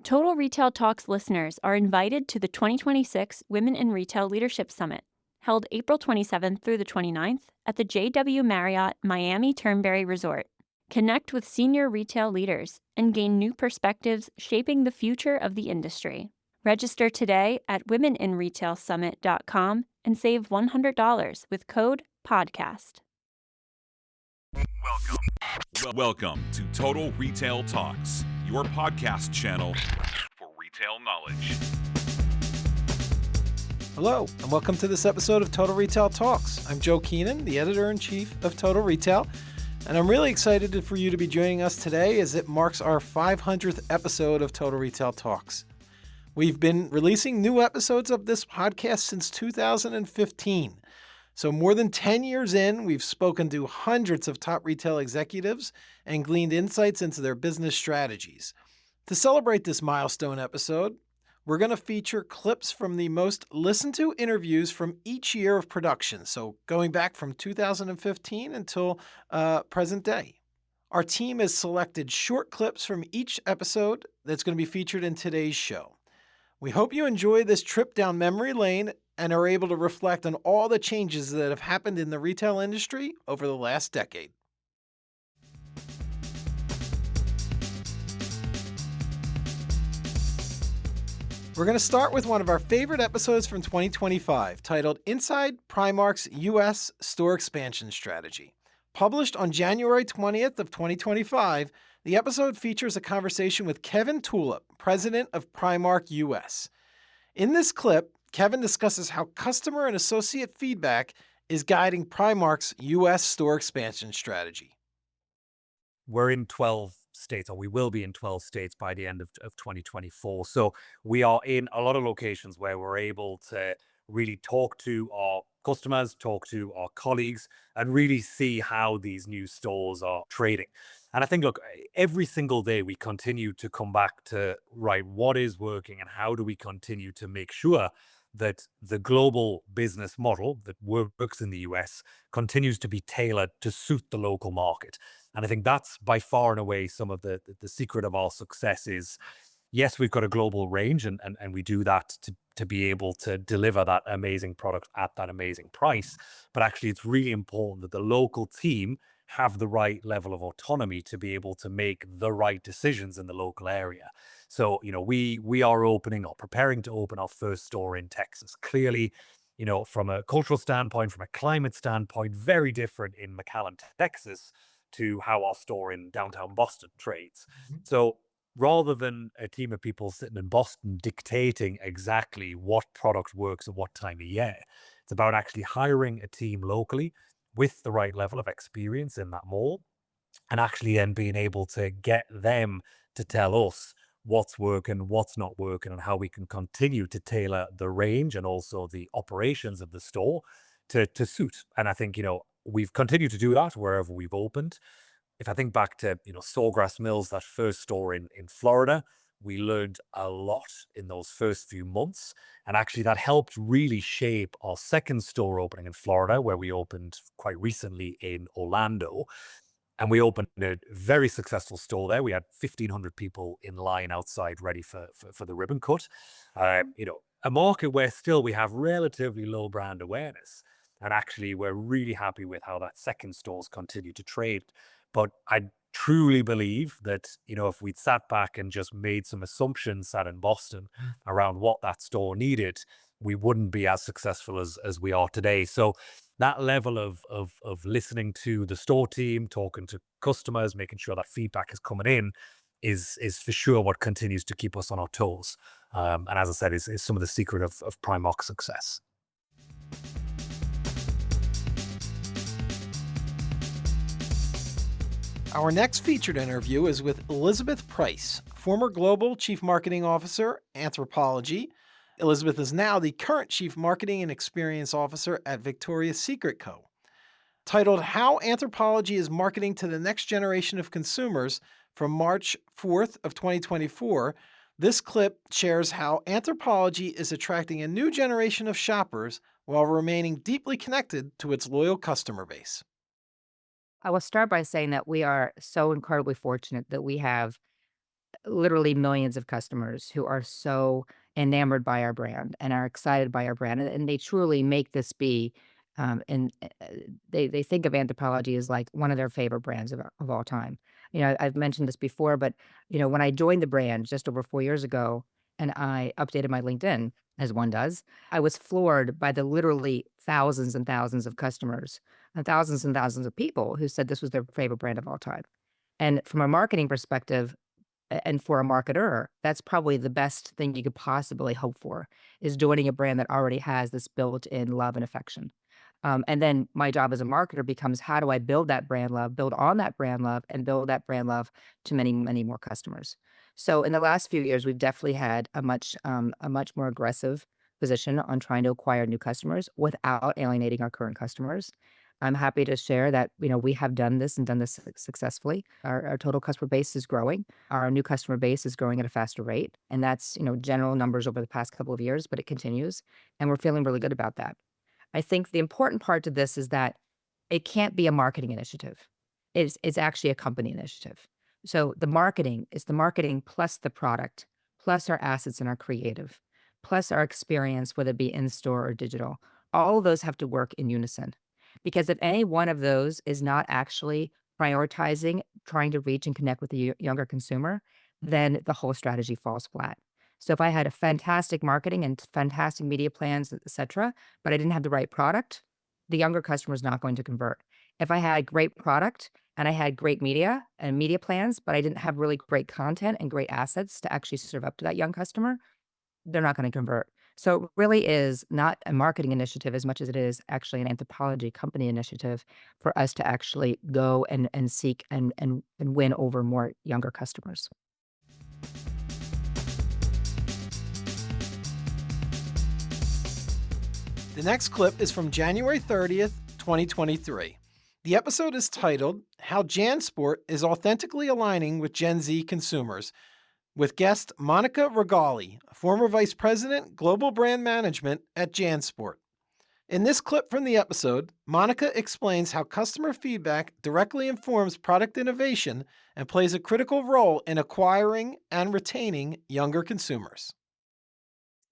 Total Retail Talks listeners are invited to the 2026 Women in Retail Leadership Summit, held April 27th through the 29th at the JW Marriott Miami Turnberry Resort. Connect with senior retail leaders and gain new perspectives shaping the future of the industry. Register today at womeninretailsummit.com and save $100 with code PODCAST. Welcome to Total Retail Talks, your podcast channel for retail knowledge. Hello, and welcome to this episode of Total Retail Talks. I'm Joe Keenan, the editor-in-chief of Total Retail, and I'm really excited for you to be joining us today as it marks our 500th episode of Total Retail Talks. We've been releasing new episodes of this podcast since 2015. So more than 10 years in, we've spoken to hundreds of top retail executives and gleaned insights into their business strategies. To celebrate this milestone episode, we're going to feature clips from the most listened to interviews from each year of production, so going back from 2015 until present day. Our team has selected short clips from each episode that's going to be featured in today's show. We hope you enjoy this trip down memory lane and are able to reflect on all the changes that have happened in the retail industry over the last decade. We're going to start with one of our favorite episodes from 2025, titled Inside Primark's U.S. Store Expansion Strategy. Published on January 20th of 2025, the episode features a conversation with Kevin Tulip, president of Primark US. In this clip, Kevin discusses how customer and associate feedback is guiding Primark's U.S. store expansion strategy. We're in 12 states, or we will be in 12 states by the end of 2024. So we are in a lot of locations where we're able to really talk to our customers, talk to our colleagues, and really see how these new stores are trading. And I think, look, every single day we continue to come back to, right, what is working and how do we continue to make sure that the global business model that works in the US continues to be tailored to suit the local market. And I think that's by far and away some of the secret of our success is, yes, we've got a global range and we do that to be able to deliver that amazing product at that amazing price. But actually, it's really important that the local team have the right level of autonomy to be able to make the right decisions in the local area. So, we are opening or preparing to open our first store in Texas. Clearly, from a cultural standpoint, from a climate standpoint, very different in McAllen, Texas, to how our store in downtown Boston trades. So rather than a team of people sitting in Boston dictating exactly what product works at what time of year, it's about actually hiring a team locally with the right level of experience in that mall, and actually then being able to get them to tell us what's working, what's not working, and how we can continue to tailor the range and also the operations of the store to suit. And I think, we've continued to do that wherever we've opened. If I think back to, Sawgrass Mills, that first store in Florida, we learned a lot in those first few months. And actually that helped really shape our second store opening in Florida, where we opened quite recently in Orlando. And we opened a very successful store there. We had 1,500 people in line outside ready for the ribbon cut. A market where still we have relatively low brand awareness. And actually, we're really happy with how that second store's continued to trade. But I truly believe that, if we'd sat back and just made some assumptions sat in Boston around what that store needed, we wouldn't be as successful as we are today. So that level of listening to the store team, talking to customers, making sure that feedback is coming in is for sure what continues to keep us on our toes. And as I said, is some of the secret of Primark's success. Our next featured interview is with Elizabeth Price, former Global Chief Marketing Officer, Anthropologie. Elizabeth is now the current Chief Marketing and Experience Officer at Victoria's Secret Co. Titled How Anthropologie is Marketing to the Next Generation of Consumers from March 4th of 2024, this clip shares how Anthropologie is attracting a new generation of shoppers while remaining deeply connected to its loyal customer base. I will start by saying that we are so incredibly fortunate that we have literally millions of customers who are so enamored by our brand and are excited by our brand, and they truly make this be, and they think of Anthropologie as like one of their favorite brands of all time. I've mentioned this before, but when I joined the brand just over 4 years ago, and I updated my LinkedIn as one does, I was floored by the literally thousands and thousands of customers and thousands of people who said this was their favorite brand of all time. And from a marketing perspective, and for a marketer, that's probably the best thing you could possibly hope for, is joining a brand that already has this built-in love and affection. And then my job as a marketer becomes, how do I build that brand love, build on that brand love, and build that brand love to many, many more customers. So in the last few years, we've definitely had a much more aggressive position on trying to acquire new customers without alienating our current customers. I'm happy to share that, we have done this and done this successfully. Our total customer base is growing. Our new customer base is growing at a faster rate. And that's, general numbers over the past couple of years, but it continues. And we're feeling really good about that. I think the important part to this is that it can't be a marketing initiative. It's actually a company initiative. So the marketing is the marketing plus the product, plus our assets and our creative, plus our experience, whether it be in store or digital. All of those have to work in unison. Because if any one of those is not actually prioritizing, trying to reach and connect with the younger consumer, then the whole strategy falls flat. So if I had a fantastic marketing and fantastic media plans, et cetera, but I didn't have the right product, the younger customer is not going to convert. If I had great product and I had great media and media plans, but I didn't have really great content and great assets to actually serve up to that young customer, they're not gonna convert. So it really is not a marketing initiative as much as it is actually an Anthropologie company initiative for us to actually go and seek and win over more younger customers. The next clip is from January 30th, 2023. The episode is titled, How JanSport is Authentically Aligning with Gen Z Consumers, with guest Monica Regali, former Vice President, Global Brand Management at JanSport. In this clip from the episode, Monica explains how customer feedback directly informs product innovation and plays a critical role in acquiring and retaining younger consumers.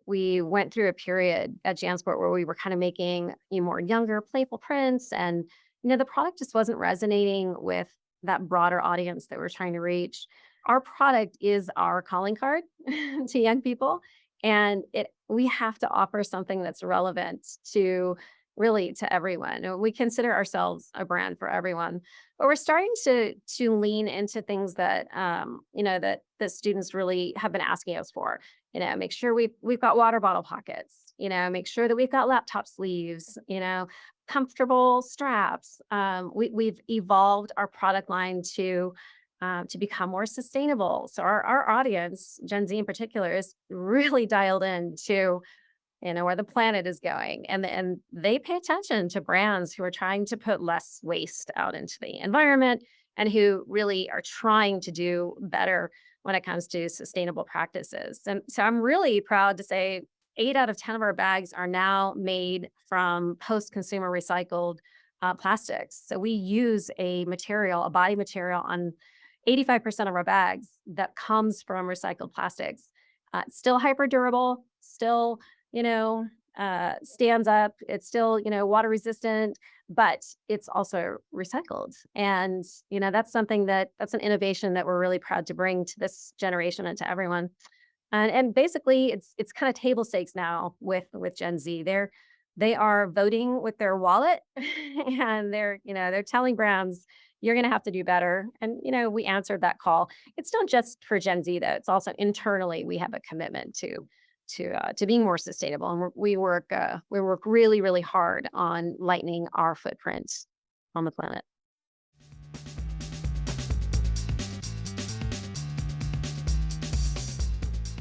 We went through a period at JanSport where we were kind of making more younger, playful prints, and the product just wasn't resonating with that broader audience that we're trying to reach. Our product is our calling card to young people, and it we have to offer something that's relevant to really to everyone. We consider ourselves a brand for everyone, but we're starting to lean into things that that the students really have been asking us for. Make sure we've got water bottle pockets, make sure that we've got laptop sleeves, comfortable straps. We've evolved our product line to become more sustainable. So our audience, Gen Z in particular, is really dialed in to where the planet is going, and they pay attention to brands who are trying to put less waste out into the environment and who really are trying to do better when it comes to sustainable practices. And so I'm really proud to say 8 out of 10 of our bags are now made from post-consumer recycled plastics. So we use a body material on 85% of our bags that comes from recycled plastics. It's still hyper durable, still, stands up. It's still, water resistant, but it's also recycled. And, that's that's an innovation that we're really proud to bring to this generation and to everyone. And basically it's kind of table stakes now with Gen Z. They are voting with their wallet and they're telling brands, you're going to have to do better. And, we answered that call. It's not just for Gen Z though. It's also internally, we have a commitment to being more sustainable. And we work really, really hard on lightening our footprint on the planet.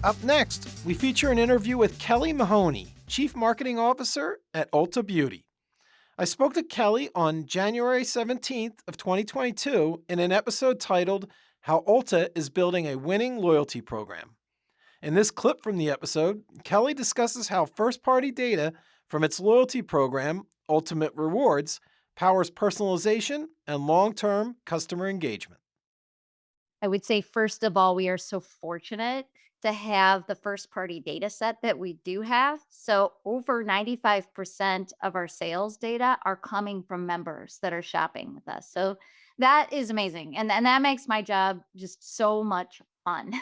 Up next, we feature an interview with Kelly Mahoney, Chief Marketing Officer at Ulta Beauty. I spoke to Kelly on January 17th of 2022 in an episode titled How Ulta is Building a Winning Loyalty Program. In this clip from the episode, Kelly discusses how first-party data from its loyalty program, Ultimate Rewards, powers personalization and long-term customer engagement. I would say, first of all, we are so fortunate to have the first party data set that we do have. So, over 95% of our sales data are coming from members that are shopping with us. So, that is amazing. And that makes my job just so much fun.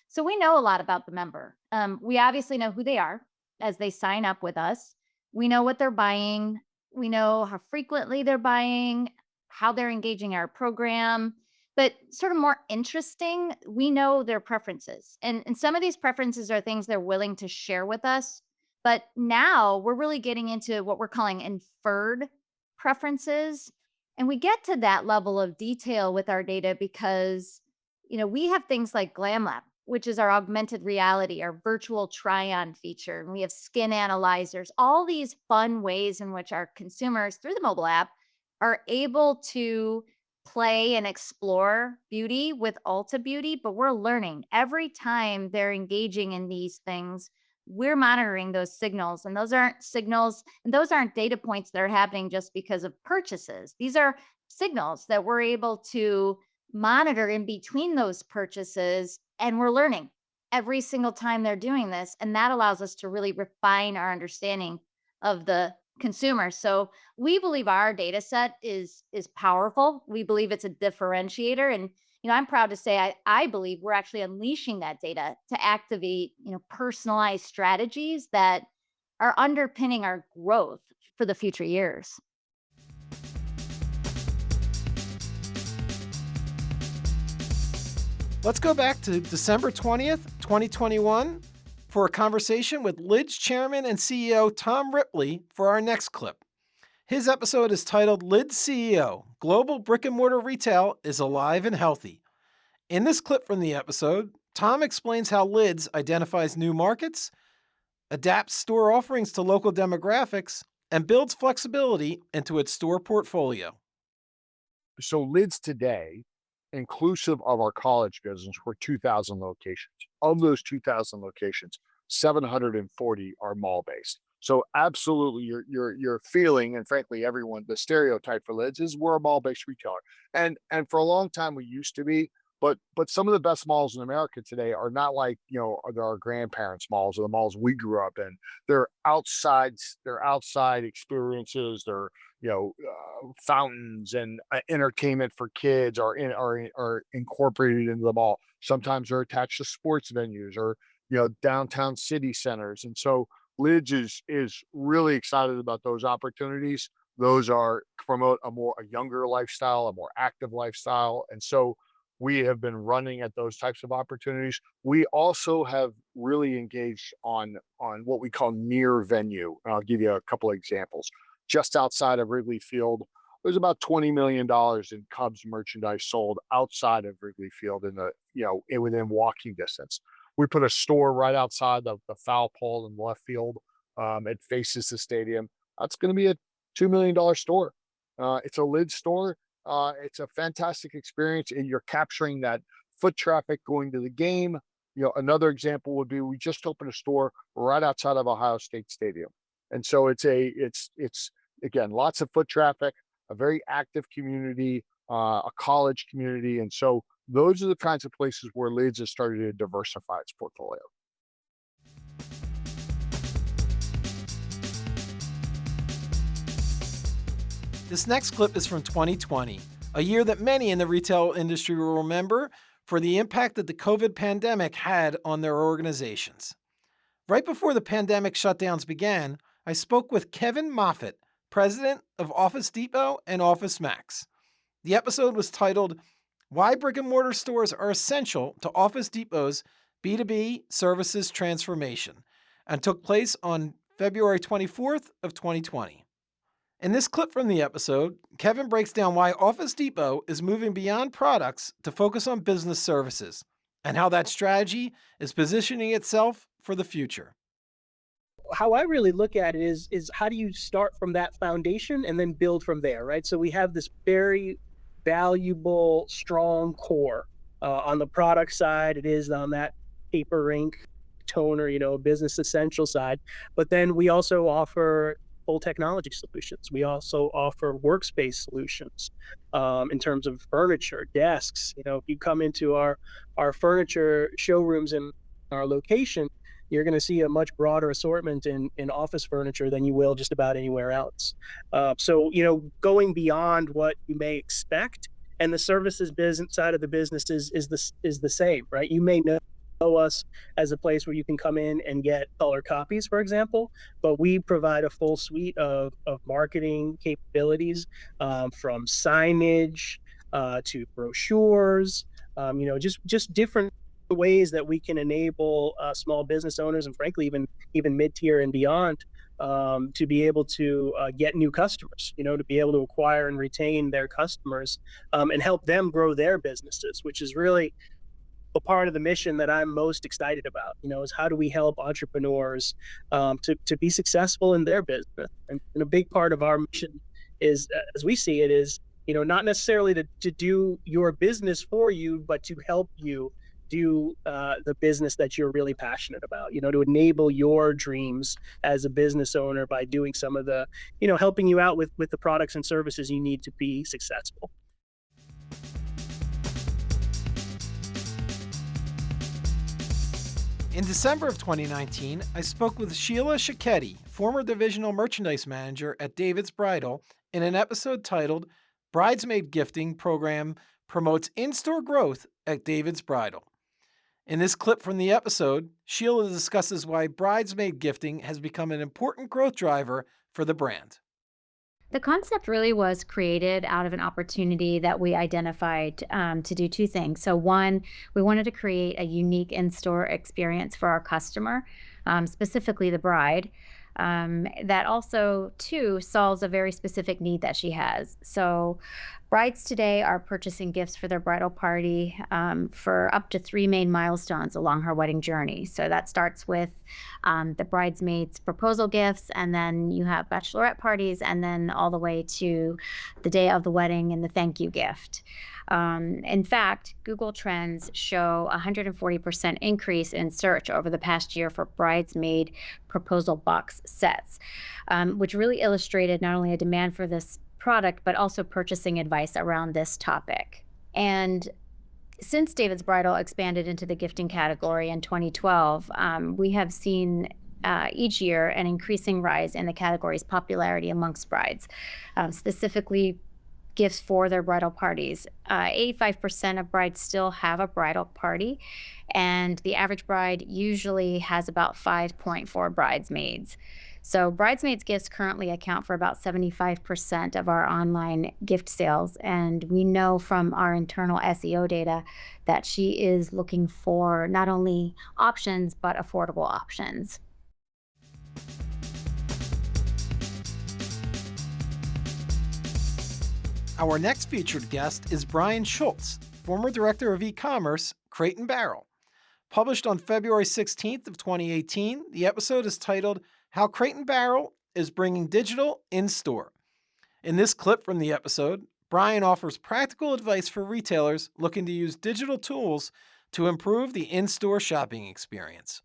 So, we know a lot about the member. We obviously know who they are as they sign up with us. We know what they're buying. We know how frequently they're buying, how they're engaging our program, but sort of more interesting, we know their preferences. And some of these preferences are things they're willing to share with us. But now we're really getting into what we're calling inferred preferences. And we get to that level of detail with our data because, we have things like Glam Lab, which is our augmented reality, our virtual try on feature. And we have skin analyzers, all these fun ways in which our consumers through the mobile app are able to play and explore beauty with Ulta Beauty, but we're learning every time they're engaging in these things. We're monitoring those signals, and those aren't signals, and those aren't data points that are happening just because of purchases. These are signals that we're able to monitor in between those purchases, and we're learning every single time they're doing this. And that allows us to really refine our understanding of the consumer. So, we believe our data set is powerful. We believe it's a differentiator. And I'm proud to say I believe we're actually unleashing that data to activate, personalized strategies that are underpinning our growth for the future years. Let's go back to December 20th, 2021, for a conversation with Lids Chairman and CEO Tom Ripley for our next clip. His episode is titled Lids CEO Global Brick and Mortar Retail is Alive and Healthy. In this clip from the episode, Tom explains how Lids identifies new markets, adapts store offerings to local demographics, and builds flexibility into its store portfolio. So Lids today, inclusive of our college business, we're 2,000 locations. Of those 2,000 locations, 740 are mall based. So absolutely, you're feeling, and frankly, everyone, the stereotype for Lids is we're a mall based retailer, and for a long time we used to be. But some of the best malls in America today are not like our grandparents' malls or the malls we grew up in. They're outside experiences. They're fountains and entertainment for kids are incorporated into the mall. Sometimes they're attached to sports venues or downtown city centers. And so Lids is really excited about those opportunities. Those are promote a younger lifestyle, a more active lifestyle. And so we have been running at those types of opportunities. We also have really engaged on what we call near venue. And I'll give you a couple of examples. Just outside of Wrigley Field, there's about $20 million in Cubs merchandise sold outside of Wrigley Field within walking distance. We put a store right outside the foul pole in left field. It faces the stadium. That's going to be a $2 million store. It's a lid store. It's a fantastic experience, and you're capturing that foot traffic going to the game. Another example would be we just opened a store right outside of Ohio State Stadium, and so it's again lots of foot traffic, a very active community, a college community, and so those are the kinds of places where Lids has started to diversify its portfolio. This next clip is from 2020, a year that many in the retail industry will remember for the impact that the COVID pandemic had on their organizations. Right before the pandemic shutdowns began, I spoke with Kevin Moffitt, president of Office Depot and Office Max. The episode was titled, Why Brick and Mortar Stores Are Essential to Office Depot's B2B Services Transformation, and took place on February 24th of 2020. In this clip from the episode, Kevin breaks down why Office Depot is moving beyond products to focus on business services, and how that strategy is positioning itself for the future. How I really look at it is how do you start from that foundation and then build from there, right? So we have this very valuable, strong core. On the product side, it is on that paper ink toner, business essential side. But then we also offer full technology solutions. We also offer workspace solutions in terms of furniture, desks. If you come into our furniture showrooms in our location, you're going to see a much broader assortment in office furniture than you will just about anywhere else. So, going beyond what you may expect, and the services business side of the business is the same, right? You may know us as a place where you can come in and get color copies, for example, but we provide a full suite of marketing capabilities, from signage to brochures, just different ways that we can enable small business owners, and frankly even mid-tier and beyond, to be able to get new customers, to be able to acquire and retain their customers, and help them grow their businesses, which is really a part of the mission that I'm most excited about, is how do we help entrepreneurs to be successful in their business? And a big part of our mission is, as we see it, is, not necessarily to do your business for you, but to help you do the business that you're really passionate about, to enable your dreams as a business owner by doing some of the, helping you out with the products and services you need to be successful. In December of 2019, I spoke with Sheila Shiketti, former divisional merchandise manager at David's Bridal, in an episode titled Bridesmaid Gifting Program Promotes In-Store Growth at David's Bridal. In this clip from the episode, Sheila discusses why bridesmaid gifting has become an important growth driver for the brand. The concept really was created out of an opportunity that we identified to do two things. So, one, we wanted to create a unique in store experience for our customer, specifically the bride. That also, two, solves a very specific need that she has. So, brides today are purchasing gifts for their bridal party for up to 3 main milestones along her wedding journey. So, that starts with the bridesmaids' proposal gifts, and then you have bachelorette parties, and then all the way to the day of the wedding and the thank you gift. In fact, Google Trends show a 140% increase in search over the past year for bridesmaid proposal box sets, which really illustrated not only a demand for this product, but also purchasing advice around this topic. And since David's Bridal expanded into the gifting category in 2012, we have seen each year an increasing rise in the category's popularity amongst brides, specifically gifts for their bridal parties. 85% of brides still have a bridal party, and the average bride usually has about 5.4 bridesmaids. So bridesmaids gifts currently account for about 75% of our online gift sales, and we know from our internal SEO data that she is looking for not only options, but affordable options. Our next featured guest is Brian Schultz, former director of e-commerce, Crate & Barrel. Published on February 16th of 2018, the episode is titled How Crate & Barrel is Bringing Digital in-Store. In this clip from the episode, Brian offers practical advice for retailers looking to use digital tools to improve the in-store shopping experience.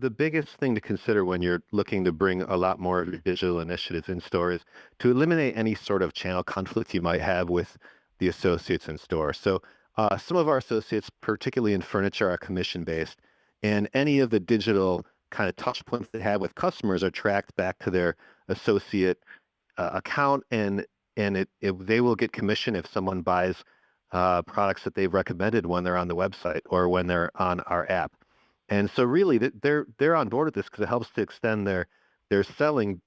The biggest thing to consider when you're looking to bring a lot more of your digital initiatives in store is to eliminate any sort of channel conflict you might have with the associates in store. So some of our associates, particularly in furniture, are commission-based, and any of the digital kind of touch points they have with customers are tracked back to their associate account, and they will get commission if someone buys products that they've recommended when they're on the website or when they're on our app. And so really they're on board with this because it helps to extend their selling,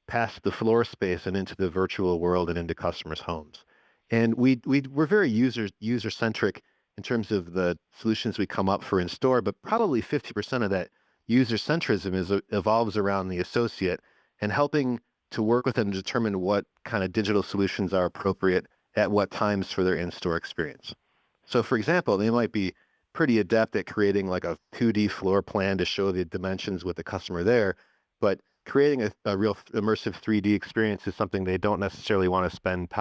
past the floor space and into the virtual world and into customers' homes. And we're very user centric in terms of the solutions we come up for in store, but probably 50% of that user centrism evolves around the associate and helping to work with them to determine what kind of digital solutions are appropriate at what times for their in-store experience. So for example, they might be pretty adept at creating like a 2D floor plan to show the dimensions with the customer there, but creating a real immersive 3D experience is something they don't necessarily want to spend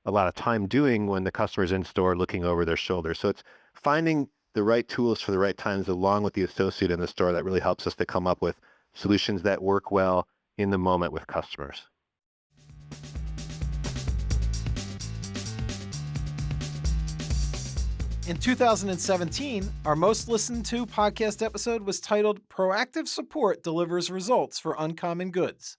a lot of time doing when the customer's in store looking over their shoulder. So it's finding the right tools for the right times along with the associate in the store that really helps us to come up with solutions that work well in the moment with customers. In 2017, our most listened to podcast episode was titled Proactive Support Delivers Results for Uncommon Goods.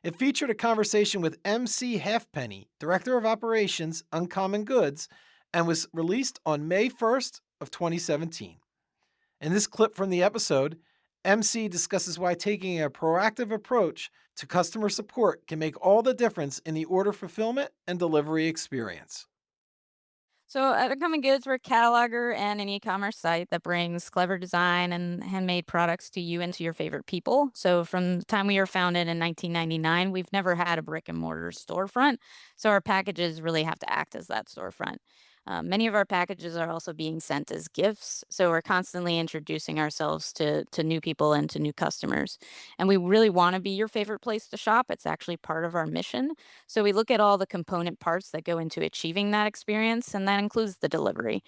It featured a conversation with MC Halfpenny, Director of Operations, Uncommon Goods, and was released on May 1st of 2017. In this clip from the episode, MC discusses why taking a proactive approach to customer support can make all the difference in the order fulfillment and delivery experience. So at Uncommon Goods, we're a cataloger and an e-commerce site that brings clever design and handmade products to you and to your favorite people. So from the time we were founded in 1999, we've never had a brick and mortar storefront. So our packages really have to act as that storefront. Many of our packages are also being sent as gifts. So we're constantly introducing ourselves to new people and to new customers. And we really want to be your favorite place to shop. It's actually part of our mission. So we look at all the component parts that go into achieving that experience, and that includes the delivery.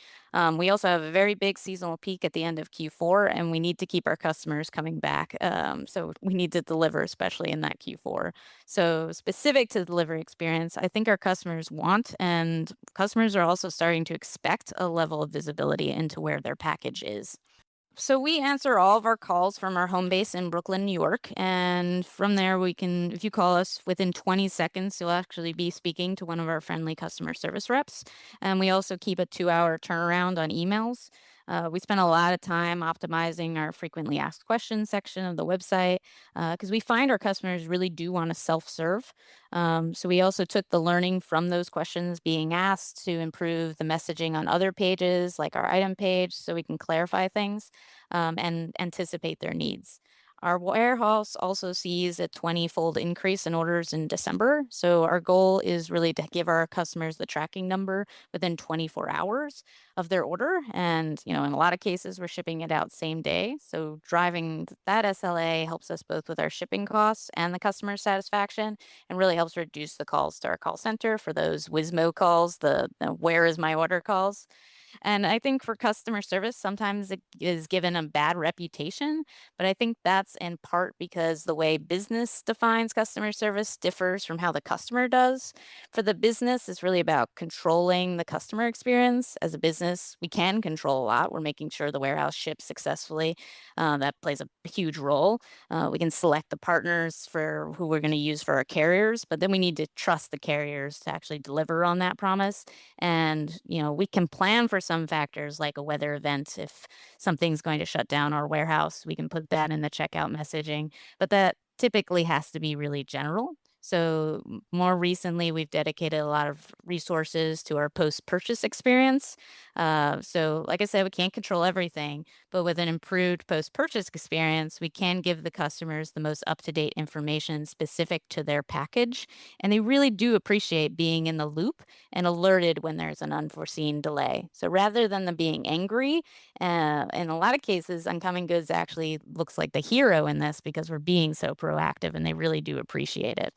We also have a very big seasonal peak at the end of Q4, and we need to keep our customers coming back. So we need to deliver, especially in that Q4. So specific to the delivery experience, I think our customers want, and customers are also starting to expect a level of visibility into where their package is. So we answer all of our calls from our home base in Brooklyn, New York. And from there, we can, if you call us within 20 seconds, you'll actually be speaking to one of our friendly customer service reps. And we also keep a 2-hour turnaround on emails. We spend a lot of time optimizing our frequently asked questions section of the website because we find our customers really do want to self serve. So we also took the learning from those questions being asked to improve the messaging on other pages, like our item page, so we can clarify things and anticipate their needs. Our warehouse also sees a 20-fold increase in orders in December. So our goal is really to give our customers the tracking number within 24 hours of their order. And, in a lot of cases, we're shipping it out same day. So driving that SLA helps us both with our shipping costs and the customer satisfaction and really helps reduce the calls to our call center for those WISMO calls, the where is my order calls. And I think for customer service, sometimes it is given a bad reputation, but I think that's in part because the way business defines customer service differs from how the customer does. For the business, it's really about controlling the customer experience. As a business, we can control a lot. We're making sure the warehouse ships successfully. That plays a huge role. We can select the partners for who we're going to use for our carriers, but then we need to trust the carriers to actually deliver on that promise. And, we can plan for some factors like a weather event. If something's going to shut down our warehouse, we can put that in the checkout messaging. But that typically has to be really general. So more recently, we've dedicated a lot of resources to our post-purchase experience. So like I said, we can't control everything, but with an improved post-purchase experience, we can give the customers the most up-to-date information specific to their package. And they really do appreciate being in the loop and alerted when there's an unforeseen delay. So rather than them being angry, in a lot of cases, Uncommon Goods actually looks like the hero in this because we're being so proactive and they really do appreciate it.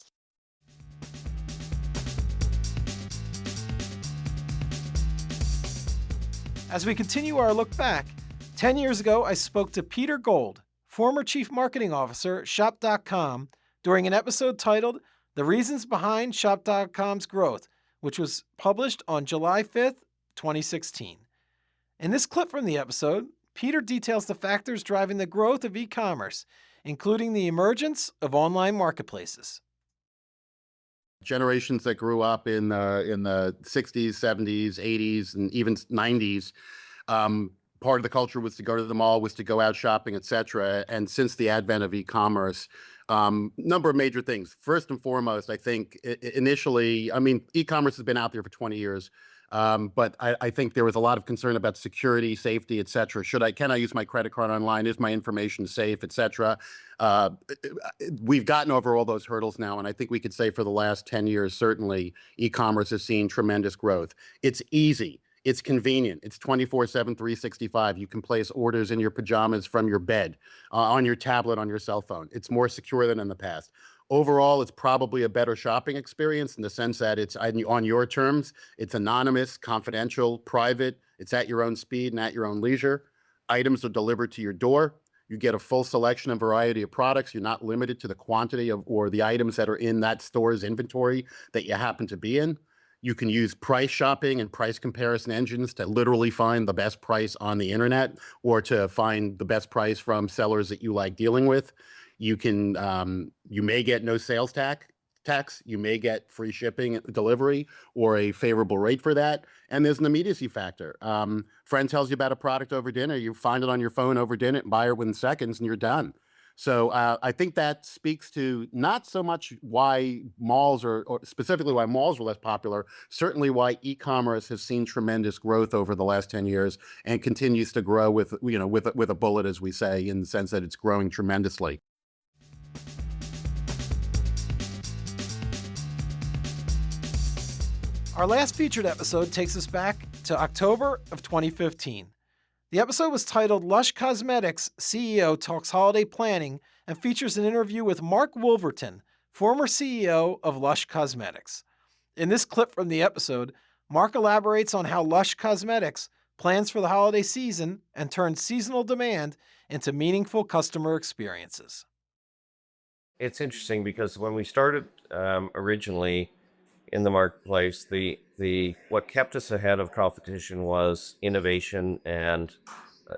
As we continue our look back, 10 years ago, I spoke to Peter Gold, former Chief Marketing Officer at Shop.com, during an episode titled The Reasons Behind Shop.com's Growth, which was published on July 5th, 2016. In this clip from the episode, Peter details the factors driving the growth of e-commerce, including the emergence of online marketplaces. Generations that grew up in the 60s, 70s, 80s, and even 90s, part of the culture was to go to the mall, was to go out shopping, etc. And since the advent of e-commerce, number of major things. First and foremost, I think initially, e-commerce has been out there for 20 years. But I think there was a lot of concern about security, safety, et cetera. Can I use my credit card online? Is my information safe, et cetera? We've gotten over all those hurdles now. And I think we could say for the last 10 years, certainly, e-commerce has seen tremendous growth. It's easy. It's convenient. It's 24/7, 365. You can place orders in your pajamas from your bed, on your tablet, on your cell phone. It's more secure than in the past. Overall, it's probably a better shopping experience in the sense that it's on your terms. It's anonymous, confidential, private. It's at your own speed and at your own leisure. Items are delivered to your door. You get a full selection and variety of products. You're not limited to the quantity of or the items that are in that store's inventory that you happen to be in. You can use price shopping and price comparison engines to literally find the best price on the internet or to find the best price from sellers that you like dealing with. You may get no sales tax. You may get free shipping and delivery or a favorable rate for that. And there's an immediacy factor. Friend tells you about a product over dinner, you find it on your phone over dinner, buy it within seconds, and you're done. So I think that speaks to not so much why malls or specifically why malls were less popular, certainly why e-commerce has seen tremendous growth over the last 10 years and continues to grow with a bullet, as we say, in the sense that it's growing tremendously. Our last featured episode takes us back to October of 2015. The episode was titled Lush Cosmetics CEO Talks Holiday Planning and features an interview with Mark Wolverton, former CEO of Lush Cosmetics. In this clip from the episode, Mark elaborates on how Lush Cosmetics plans for the holiday season and turns seasonal demand into meaningful customer experiences. It's interesting because when we started originally in the marketplace, the what kept us ahead of competition was innovation and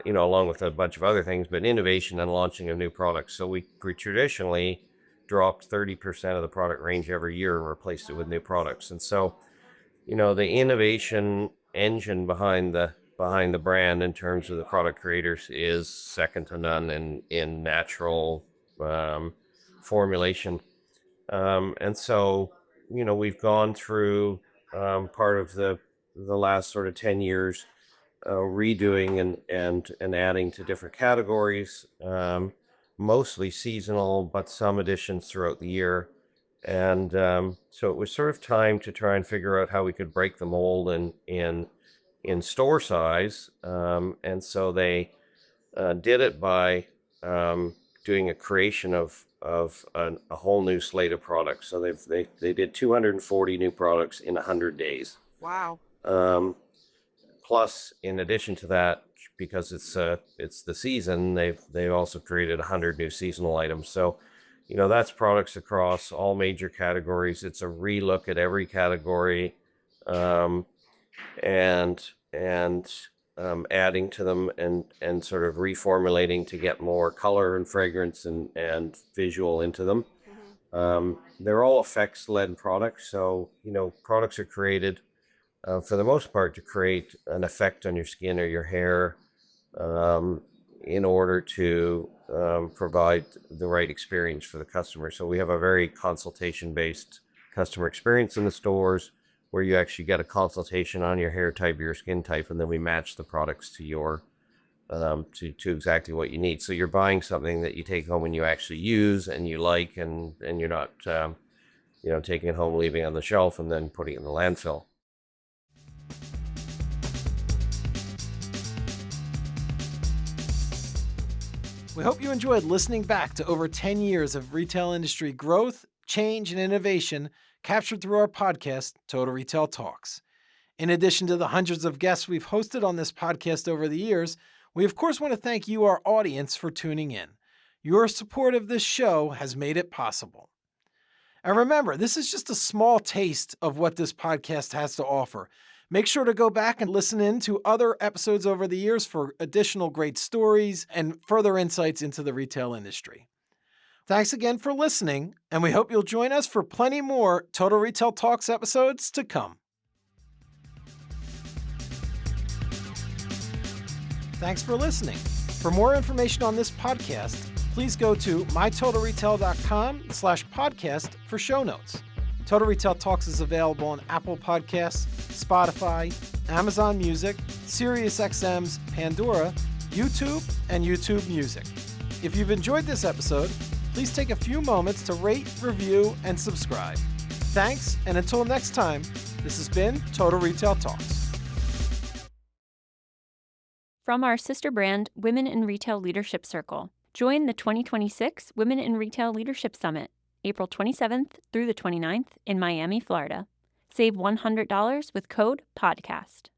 along with a bunch of other things, but innovation and launching of new products. So we traditionally dropped 30% of the product range every year and replaced it with new products. And so the innovation engine behind the brand in terms of the product creators is second to none in natural formulation. And so we've gone through part of the last sort of 10 years redoing and adding to different categories, mostly seasonal, but some additions throughout the year. And so it was sort of time to try and figure out how we could break the mold in store size. And so they did it by doing a creation of a whole new slate of products. So they did 240 new products in 100 days. Wow. Plus, in addition to that, because it's the season, they've also created 100 new seasonal items. So, that's products across all major categories. It's a relook at every category, and adding to them and sort of reformulating to get more color and fragrance and visual into them. They're all effects-led products, so products are created for the most part to create an effect on your skin or your hair in order to provide the right experience for the customer. So we have a very consultation-based customer experience in the stores where you actually get a consultation on your hair type, your skin type, and then we match the products to your to exactly what you need. So you're buying something that you take home and you actually use and you like, and you're not taking it home, leaving it on the shelf, and then putting it in the landfill. We hope you enjoyed listening back to over 10 years of retail industry growth, change, and innovation captured through our podcast, Total Retail Talks. In addition to the hundreds of guests we've hosted on this podcast over the years, we of course want to thank you, our audience, for tuning in. Your support of this show has made it possible. And remember, this is just a small taste of what this podcast has to offer. Make sure to go back and listen in to other episodes over the years for additional great stories and further insights into the retail industry. Thanks again for listening, and we hope you'll join us for plenty more Total Retail Talks episodes to come. Thanks for listening. For more information on this podcast, please go to mytotalretail.com/podcast for show notes. Total Retail Talks is available on Apple Podcasts, Spotify, Amazon Music, SiriusXM's Pandora, YouTube, and YouTube Music. If you've enjoyed this episode, please take a few moments to rate, review, and subscribe. Thanks, and until next time, this has been Total Retail Talks. From our sister brand, Women in Retail Leadership Circle. Join the 2026 Women in Retail Leadership Summit, April 27th through the 29th in Miami, Florida. Save $100 with code PODCAST.